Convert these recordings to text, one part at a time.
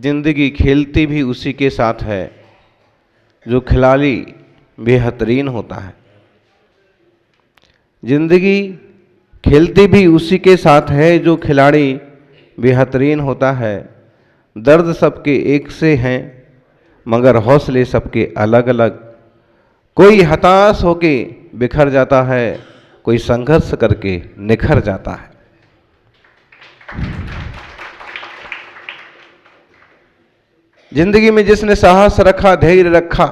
जिंदगी खेलती भी उसी के साथ है जो खिलाड़ी बेहतरीन होता है। जिंदगी खेलती भी उसी के साथ है जो खिलाड़ी बेहतरीन होता है। दर्द सबके एक से हैं मगर हौसले सबके अलग अलग। कोई हताश होके बिखर जाता है, कोई संघर्ष करके निखर जाता है। जिंदगी में जिसने साहस रखा, धैर्य रखा,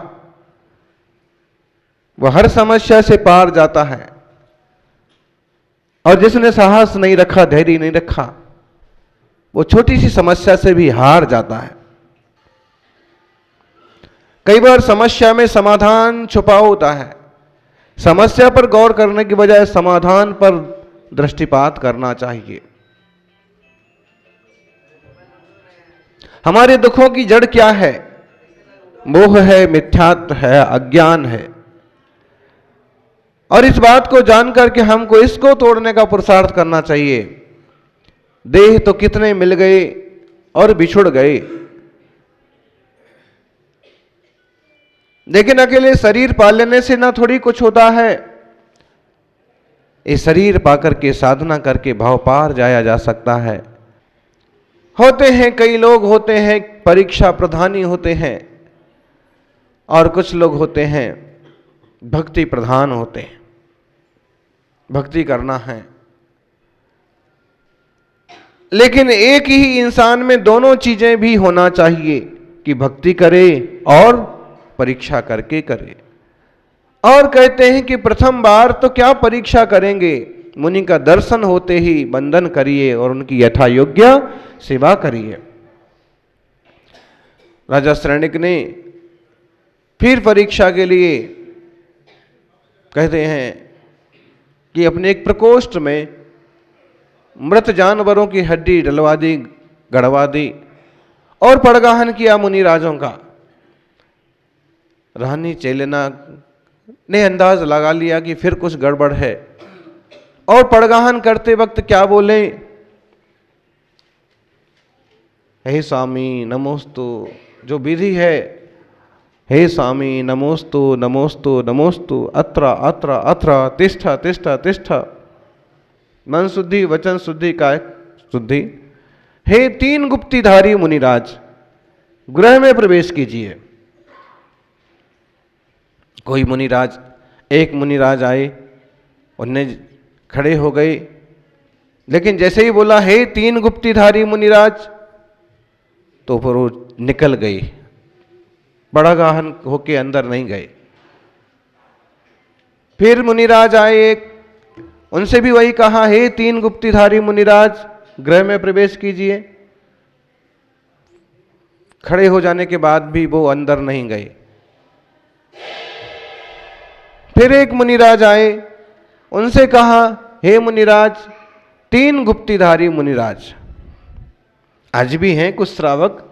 वह हर समस्या से पार जाता है। और जिसने साहस नहीं रखा, धैर्य नहीं रखा, वो छोटी सी समस्या से भी हार जाता है। कई बार समस्या में समाधान छुपा होता है। समस्या पर गौर करने की बजाय समाधान पर दृष्टिपात करना चाहिए। हमारे दुखों की जड़ क्या है? मोह है, मिथ्यात्व है, अज्ञान है। और इस बात को जानकर के हमको इसको तोड़ने का पुरुषार्थ करना चाहिए। देह तो कितने मिल गए और बिछुड़ गए, लेकिन अकेले शरीर पा लेने से ना थोड़ी कुछ होता है। इस शरीर पाकर के साधना करके भाव पार जाया जा सकता है। होते हैं कई लोग होते हैं परीक्षा प्रधानी होते हैं, और कुछ लोग होते हैं भक्ति प्रधान होते हैं। भक्ति करना है, लेकिन एक ही इंसान में दोनों चीजें भी होना चाहिए कि भक्ति करे और परीक्षा करके करे। और कहते हैं कि प्रथम बार तो क्या परीक्षा करेंगे, मुनि का दर्शन होते ही वंदन करिए और उनकी यथा योग्य सेवा करिए। राजा श्रेणिक ने फिर परीक्षा के लिए कहते हैं कि अपने एक प्रकोष्ठ में मृत जानवरों की हड्डी डलवा दी, गड़वा दी और पड़गाहन किया मुनि राजों का। रानी चेलेना ने अंदाज लगा लिया कि फिर कुछ गड़बड़ है, और पड़गाहन करते वक्त क्या बोले, हे स्वामी नमोस्तु, जो विधि है, हे स्वामी नमोस्तु नमोस्तु नमोस्तु, अत्र अत्र अत्र, तिष्ठ तिष्ठ तिष्ठ, मन शुद्धि, वचन शुद्धि, काय शुद्धि। हे तीन गुप्तिधारी मुनिराज, गृह में प्रवेश कीजिए। कोई मुनिराज, एक मुनिराज आए, उन्हें खड़े हो गए, लेकिन जैसे ही बोला हे तीन गुप्तिधारी मुनिराज, तो फिर वो निकल गए, पड़गाहन होके अंदर नहीं गए। फिर मुनिराज आए एक, उनसे भी वही कहा हे तीन गुप्तिधारी मुनिराज, गृह में प्रवेश कीजिए। खड़े हो जाने के बाद भी वो अंदर नहीं गए। फिर एक मुनिराज आए, उनसे कहा हे मुनिराज, तीन गुप्तिधारी मुनिराज। आज भी हैं कुछ श्रावक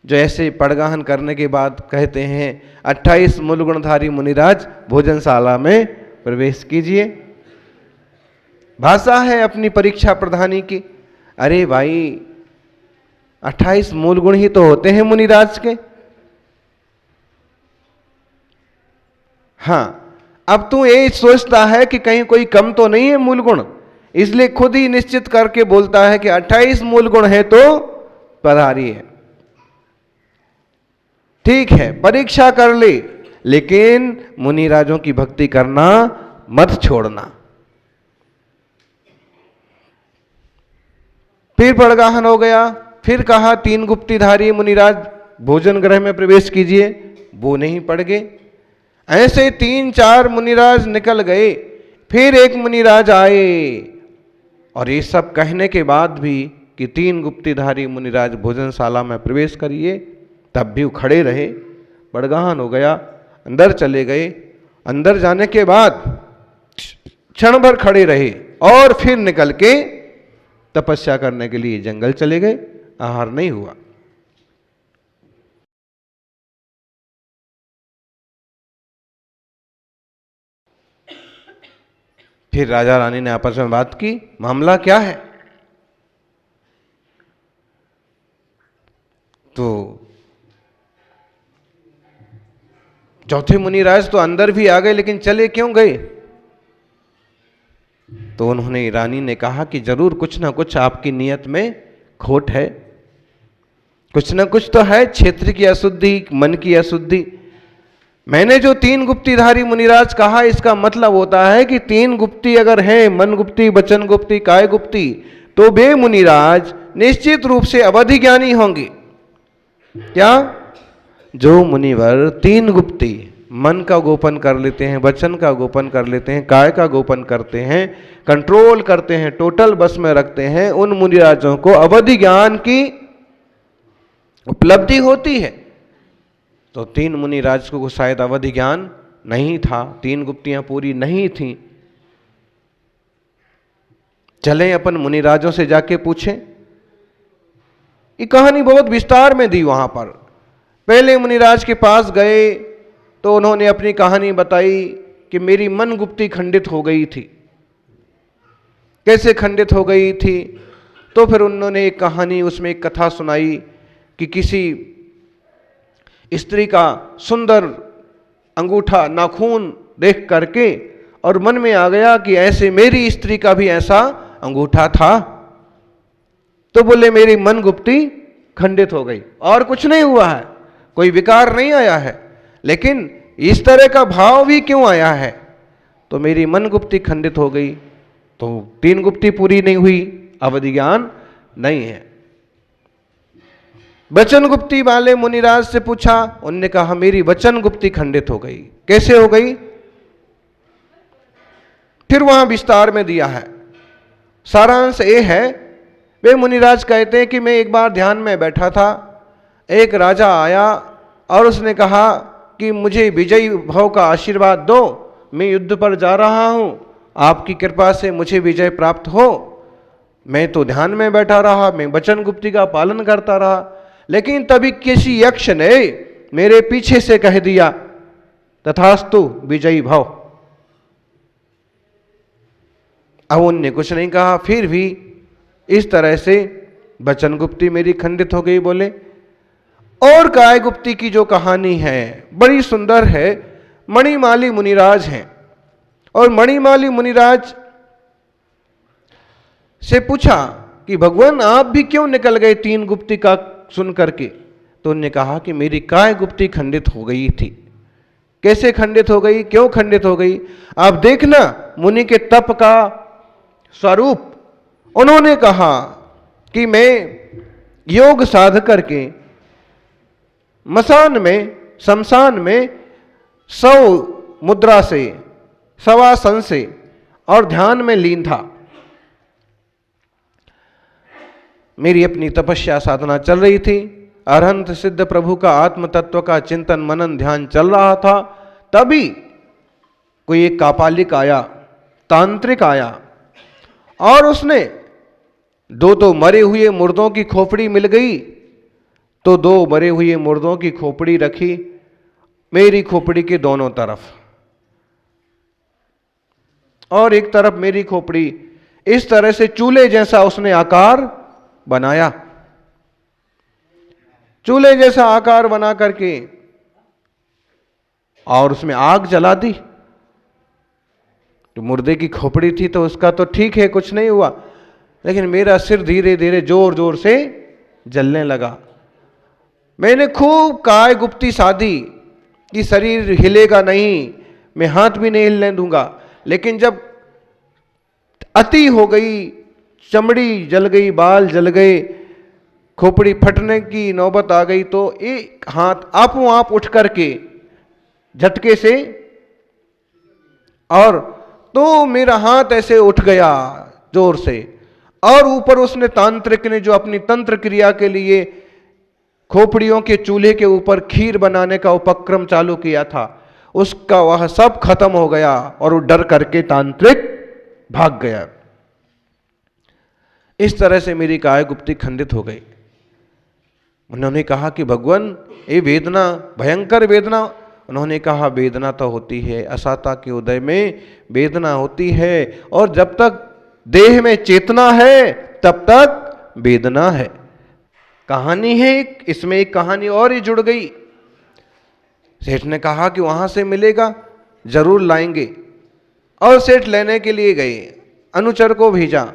जो ऐसे पड़गाहन करने के बाद कहते हैं 28 मूलगुणधारी मुनिराज भोजनशाला में प्रवेश कीजिए। भाषा है अपनी परीक्षा प्रधानी की। अरे भाई, 28 मूल गुण ही तो होते हैं मुनिराज के। हाँ, अब तू ये सोचता है कि कहीं कोई कम तो नहीं है मूल गुण, इसलिए खुद ही निश्चित करके बोलता है कि 28 मूल गुण है तो पधारी है। ठीक है, परीक्षा कर ले, लेकिन मुनिराजों की भक्ति करना मत छोड़ना। फिर पड़गाहन हो गया, फिर कहा तीन गुप्तिधारी मुनिराज भोजन गृह में प्रवेश कीजिए, वो नहीं पड़ गए। ऐसे 3-4 मुनिराज निकल गए। फिर एक मुनिराज आए, और ये सब कहने के बाद भी कि तीन गुप्तिधारी मुनिराज भोजनशाला में प्रवेश करिए, तब भी वो खड़े रहे। पड़गाहन हो गया, अंदर चले गए। अंदर जाने के बाद क्षण भर खड़े रहे और फिर निकल के तपस्या करने के लिए जंगल चले गए। आहार नहीं हुआ। फिर राजा रानी ने आपस में बात की, मामला क्या है? तो चौथे मुनिराज तो अंदर भी आ गए, लेकिन चले क्यों गए? तो उन्होंने, रानी ने कहा कि जरूर कुछ ना कुछ आपकी नियत में खोट है, कुछ ना कुछ तो है, क्षेत्र की अशुद्धि, मन की अशुद्धि। मैंने जो 3 गुप्तीधारी मुनिराज कहा, इसका मतलब होता है कि 3 गुप्ती अगर हैं, मन गुप्ती, वचन गुप्ती, काय गुप्ती, तो वे मुनिराज निश्चित रूप से अवधि ज्ञानी होंगे। क्या? जो मुनिवर 3 गुप्ती, मन का गोपन कर लेते हैं, वचन का गोपन कर लेते हैं, काय का गोपन करते हैं, कंट्रोल करते हैं, टोटल बस में रखते हैं, उन मुनिराजों को अवधि ज्ञान की उपलब्धि होती है। तो 3 मुनिराज को शायद अवधि ज्ञान नहीं था, 3 गुप्तियां पूरी नहीं थीं। चले अपन मुनिराजों से जाके पूछें। ये कहानी बहुत विस्तार में दी वहां पर। पहले मुनिराज के पास गए तो उन्होंने अपनी कहानी बताई कि मेरी मन गुप्ती खंडित हो गई थी। कैसे खंडित हो गई थी? तो फिर उन्होंने एक कहानी, उसमें एक कथा सुनाई कि किसी स्त्री का सुंदर अंगूठा, नाखून देख करके और मन में आ गया कि ऐसे मेरी स्त्री का भी ऐसा अंगूठा था। तो बोले मेरी मन गुप्ती खंडित हो गई, और कुछ नहीं हुआ है, कोई विकार नहीं आया है, लेकिन इस तरह का भाव भी क्यों आया है? तो मेरी मन गुप्ती खंडित हो गई। तो 3 गुप्ती पूरी नहीं हुई, अवधि ज्ञान नहीं है। वचन गुप्ती वाले मुनिराज से पूछा, उनने कहा मेरी वचन गुप्ती खंडित हो गई। कैसे हो गई? फिर वहां विस्तार में दिया है। सारांश ये है, वे मुनिराज कहते हैं कि मैं एक बार ध्यान में बैठा था, एक राजा आया और उसने कहा कि मुझे विजयी भव का आशीर्वाद दो, मैं युद्ध पर जा रहा हूं, आपकी कृपा से मुझे विजय प्राप्त हो। मैं तो ध्यान में बैठा रहा, मैं वचन गुप्ती का पालन करता रहा, लेकिन तभी किसी यक्ष ने मेरे पीछे से कह दिया तथास्तु विजयी भव। अब उनने कुछ नहीं कहा, फिर भी इस तरह से वचन गुप्ती मेरी खंडित हो गई। बोले और काय गुप्ती की जो कहानी है बड़ी सुंदर है। मणिमाली मुनिराज हैं और मणिमाली मुनिराज से पूछा कि भगवान आप भी क्यों निकल गए 3 गुप्ती का सुन करके? तो उन्होंने कहा कि मेरी काय गुप्ती खंडित हो गई थी। कैसे खंडित हो गई, क्यों खंडित हो गई? आप देखना मुनि के तप का स्वरूप। उन्होंने कहा कि मैं योग साध करके मसान में, शमशान में 100 मुद्रा से, शवासन से और ध्यान में लीन था। मेरी अपनी तपस्या साधना चल रही थी, अरहंत सिद्ध प्रभु का आत्म तत्व का चिंतन मनन ध्यान चल रहा था। तभी कोई एक कापालिक आया, तांत्रिक आया, और उसने 2 मरे हुए मुर्दों की खोपड़ी मिल गई, तो 2 मरे हुए मुर्दों की खोपड़ी रखी मेरी खोपड़ी के दोनों तरफ, और एक तरफ मेरी खोपड़ी। इस तरह से चूल्हे जैसा उसने आकार बनाया, चूल्हे जैसा आकार बना करके और उसमें आग जला दी। तो मुर्दे की खोपड़ी थी तो उसका तो ठीक है, कुछ नहीं हुआ, लेकिन मेरा सिर धीरे धीरे जोर जोर से जलने लगा। मैंने खूब काय गुप्ती साधी कि शरीर हिलेगा नहीं, मैं हाथ भी नहीं हिलने दूंगा, लेकिन जब अति हो गई, चमड़ी जल गई, बाल जल गए, खोपड़ी फटने की नौबत आ गई, तो एक हाथ आपो आप उठ करके झटके से, और तो मेरा हाथ ऐसे उठ गया जोर से, और ऊपर उसने, तांत्रिक ने जो अपनी तंत्र क्रिया के लिए खोपड़ियों के चूल्हे के ऊपर खीर बनाने का उपक्रम चालू किया था, उसका वह सब खत्म हो गया और वो डर करके तांत्रिक भाग गया। इस तरह से मेरी काय गुप्ती खंडित हो गई। उन्होंने कहा कि भगवान ये वेदना, भयंकर वेदना। उन्होंने कहा वेदना तो होती है, असाता के उदय में वेदना होती है, और जब तक देह में चेतना है तब तक वेदना है। कहानी है एक, इसमें एक कहानी और ही जुड़ गई। सेठ ने कहा कि वहां से मिलेगा, जरूर लाएंगे। और सेठ लेने के लिए गए, अनुचर को भेजा,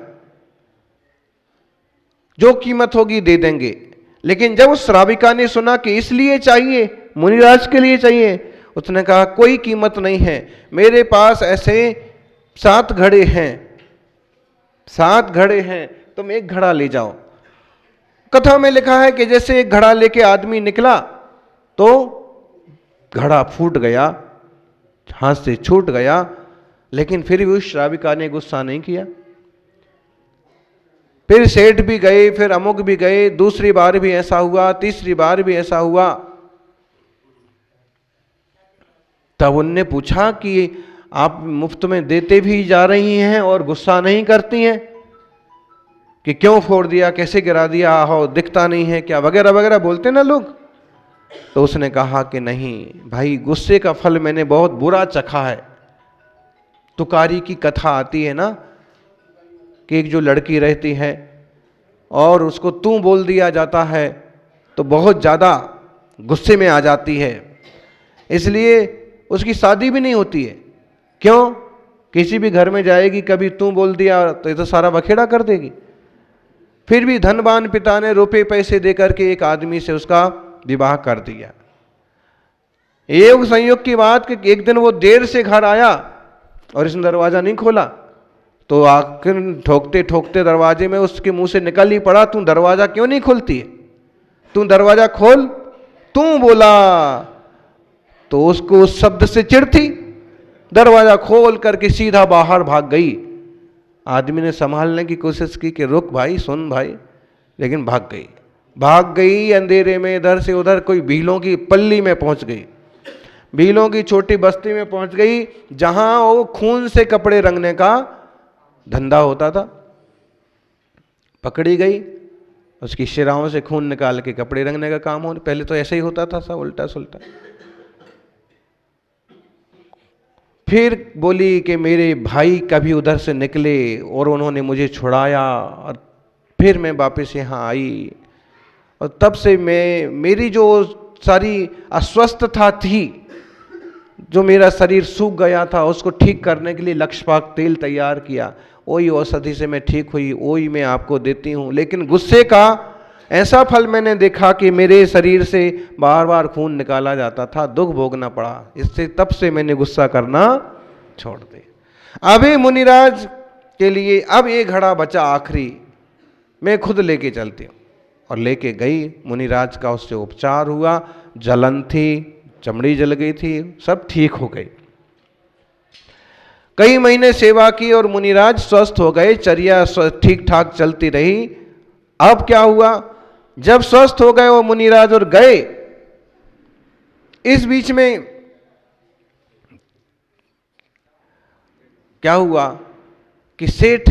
जो कीमत होगी दे देंगे। लेकिन जब उस श्राविका ने सुना कि इसलिए चाहिए, मुनिराज के लिए चाहिए, उसने कहा कोई कीमत नहीं है, मेरे पास ऐसे 7 घड़े हैं, 7 घड़े हैं, तुम एक घड़ा ले जाओ। कथा में लिखा है कि जैसे एक घड़ा लेके आदमी निकला तो घड़ा फूट गया, हाथ से छूट गया। लेकिन फिर भी उस श्राविका ने गुस्सा नहीं किया। फिर सेठ भी गए, फिर अमुक भी गए, दूसरी बार भी ऐसा हुआ, तीसरी बार भी ऐसा हुआ। तब उनने पूछा कि आप मुफ्त में देते भी जा रही हैं और गुस्सा नहीं करती हैं कि क्यों फोड़ दिया, कैसे गिरा दिया, हो दिखता नहीं है क्या, वगैरह वगैरह बोलते ना लोग। तो उसने कहा कि नहीं भाई, गुस्से का फल मैंने बहुत बुरा चखा है। तुकारी की कथा आती है ना कि एक जो लड़की रहती है और उसको तू बोल दिया जाता है तो बहुत ज़्यादा गुस्से में आ जाती है, इसलिए उसकी शादी भी नहीं होती है। क्यों? किसी भी घर में जाएगी, कभी तू बोल दिया तो ये तो सारा बखेड़ा कर देगी। फिर भी धनवान पिता ने रुपए पैसे देकर के एक आदमी से उसका विवाह कर दिया। एक संयोग की बात कि एक दिन वो देर से घर आया और इसने दरवाजा नहीं खोला, तो आखिर ठोकते ठोकते दरवाजे में उसके मुंह से निकल ही पड़ा, तू दरवाजा क्यों नहीं खोलती है, तू दरवाजा खोल, तू बोला। तो उसको उस शब्द से चिढ़ थी, दरवाजा खोल करके सीधा बाहर भाग गई। आदमी ने संभालने की कोशिश की कि रुक भाई, सुन भाई, लेकिन भाग गई अंधेरे में, इधर से उधर, कोई भीलों की पल्ली में पहुंच गई, भीलों की छोटी बस्ती में पहुंच गई, जहां वो खून से कपड़े रंगने का धंधा होता था। पकड़ी गई, उसकी शिराओं से खून निकाल के कपड़े रंगने का काम हो। पहले तो ऐसे ही होता था सब उल्टा सुल्टा। फिर बोली कि मेरे भाई कभी उधर से निकले और उन्होंने मुझे छुड़ाया, और फिर मैं वापस यहाँ आई, और तब से मेरी जो सारी अस्वस्थता थी, जो मेरा शरीर सूख गया था, उसको ठीक करने के लिए लक्षपाक तेल तैयार किया, वही औषधि से मैं ठीक हुई, वही मैं आपको देती हूँ। लेकिन गुस्से का ऐसा फल मैंने देखा कि मेरे शरीर से बार बार खून निकाला जाता था, दुख भोगना पड़ा, इससे तब से मैंने गुस्सा करना छोड़ दिया। अभी मुनिराज के लिए अब ये घड़ा बचा आखिरी, मैं खुद लेके चलती हूँ। और लेके गई, मुनिराज का उससे उपचार हुआ, जलन थी, चमड़ी जल गई थी, सब ठीक हो गई। कई महीने सेवा की और मुनिराज स्वस्थ हो गए, चर्या ठीक ठाक चलती रही। अब क्या हुआ, जब स्वस्थ हो गए वो मुनिराज और गए, इस बीच में क्या हुआ कि सेठ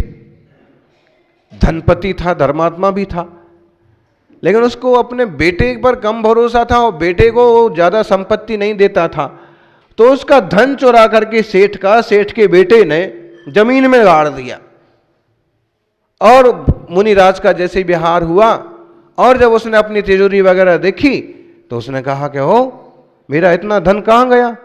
धनपति था, धर्मात्मा भी था, लेकिन उसको अपने बेटे पर कम भरोसा था और बेटे को ज्यादा संपत्ति नहीं देता था। तो उसका धन चुरा करके सेठ के बेटे ने जमीन में गाड़ दिया। और मुनिराज का जैसे व्यवहार हुआ, और जब उसने अपनी तिजोरी वगैरह देखी तो उसने कहा कि हो, मेरा इतना धन कहां गया।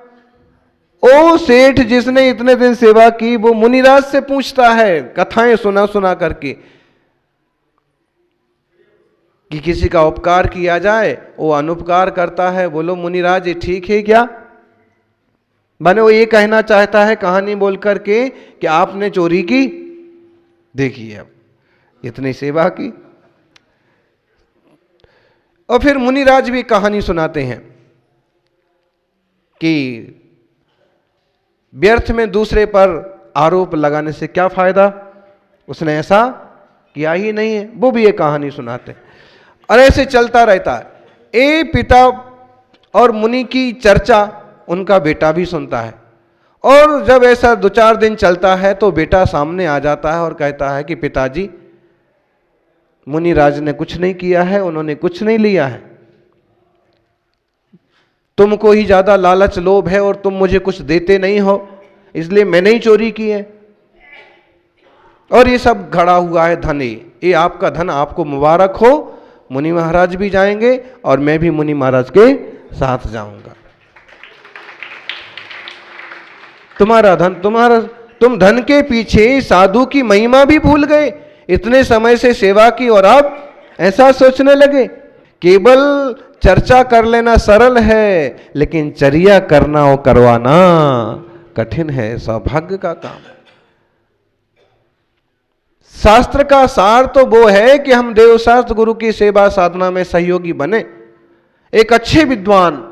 ओ सेठ जिसने इतने दिन सेवा की, वो मुनिराज से पूछता है कथाएं सुना सुना करके कि किसी का उपकार किया जाए, वो अनुपकार करता है। बोलो मुनिराज ये ठीक है क्या? माने वो ये कहना चाहता है कहानी बोल करके कि आपने चोरी की, देखिए अब इतनी सेवा की। और फिर मुनिराज भी कहानी सुनाते हैं कि व्यर्थ में दूसरे पर आरोप लगाने से क्या फायदा, उसने ऐसा किया ही नहीं है, वो भी ये कहानी सुनाते हैं। और ऐसे चलता रहता है। ए पिता और मुनि की चर्चा उनका बेटा भी सुनता है, और जब ऐसा 2-4 दिन चलता है तो बेटा सामने आ जाता है और कहता है कि पिताजी, मुनिराज ने कुछ नहीं किया है, उन्होंने कुछ नहीं लिया है, तुमको ही ज्यादा लालच लोभ है और तुम मुझे कुछ देते नहीं हो, इसलिए मैंने ही चोरी की है। और ये सब घड़ा हुआ है धन, ये आपका धन आपको मुबारक हो, मुनि महाराज भी जाएंगे और मैं भी मुनि महाराज के साथ जाऊंगा। तुम धन के पीछे साधु की महिमा भी भूल गए। इतने समय से सेवा की और अब ऐसा सोचने लगे। केवल चर्चा कर लेना सरल है, लेकिन चर्या करना और करवाना कठिन है, सौभाग्य का काम। शास्त्र का सार तो वो है कि हम देवशास्त्र गुरु की सेवा साधना में सहयोगी बने। एक अच्छे विद्वान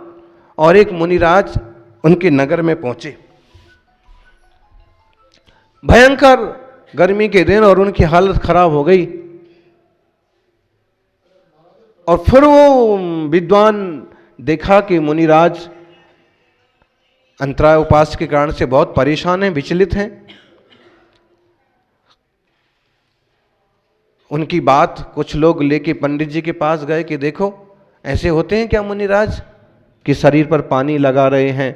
और एक मुनिराज उनके नगर में पहुंचे। भयंकर गर्मी के दिन और उनकी हालत खराब हो गई। और फिर वो विद्वान देखा कि मुनिराज अंतराय उपास के कारण से बहुत परेशान हैं, विचलित हैं। उनकी बात कुछ लोग लेके पंडित जी के पास गए कि देखो ऐसे होते हैं क्या मुनिराज, कि शरीर पर पानी लगा रहे हैं,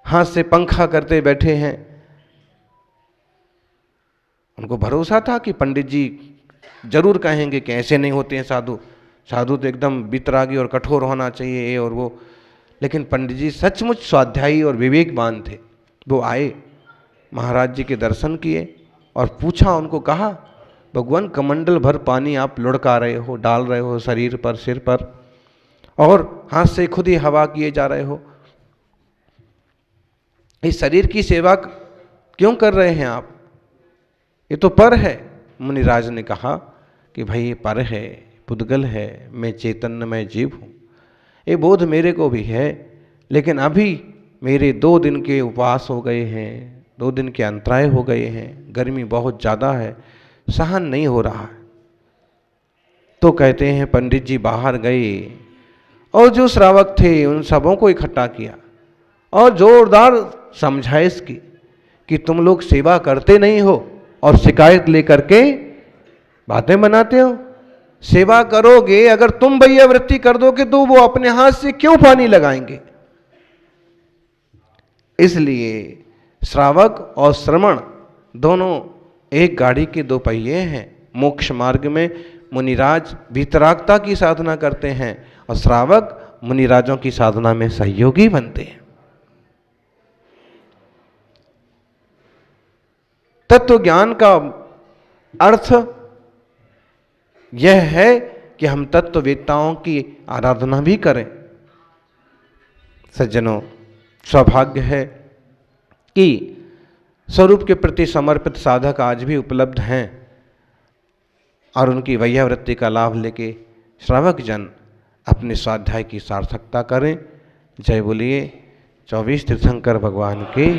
हाथ से पंखा करते बैठे हैं। उनको भरोसा था कि पंडित जी जरूर कहेंगे कि ऐसे नहीं होते हैं साधु, साधु तो एकदम वितरागी और कठोर होना चाहिए ये और वो। लेकिन पंडित जी सचमुच स्वाध्यायी और विवेकवान थे। वो आए, महाराज जी के दर्शन किए और पूछा, उनको कहा, भगवान कमंडल भर पानी आप लुढ़का रहे हो, डाल रहे हो शरीर पर, सिर पर, और हाथ से खुद ही हवा किए जा रहे हो, इस शरीर की सेवा क्यों कर रहे हैं आप? ये तो पर है। मुनिराज ने कहा कि भाई ये पर है, पुद्गल है, मैं चैतन्यमय जीव हूँ, ये बोध मेरे को भी है। लेकिन अभी मेरे 2 दिन के उपवास हो गए हैं, 2 दिन के अंतराय हो गए हैं, गर्मी बहुत ज़्यादा है, सहन नहीं हो रहा है। तो कहते हैं पंडित जी बाहर गए और जो श्रावक थे उन सबों को इकट्ठा किया और जोरदार समझाइश की कि तुम लोग सेवा करते नहीं हो और शिकायत लेकर के बातें बनाते हो। सेवा करोगे, अगर तुम वैयावृत्ति कर दोगे तो वो अपने हाथ से क्यों पानी लगाएंगे? इसलिए श्रावक और श्रवण दोनों एक गाड़ी के 2 पहिए हैं। मोक्ष मार्ग में मुनिराज वितरागता की साधना करते हैं और श्रावक मुनिराजों की साधना में सहयोगी बनते हैं। तत्व ज्ञान का अर्थ यह है कि हम तत्ववेत्ताओं की आराधना भी करें। सज्जनों, सौभाग्य है कि स्वरूप के प्रति समर्पित साधक आज भी उपलब्ध हैं और उनकी वैयावृत्ति का लाभ लेके श्रावक जन अपने स्वाध्याय की सार्थकता करें। जय बोलिए 24 तीर्थंकर भगवान के।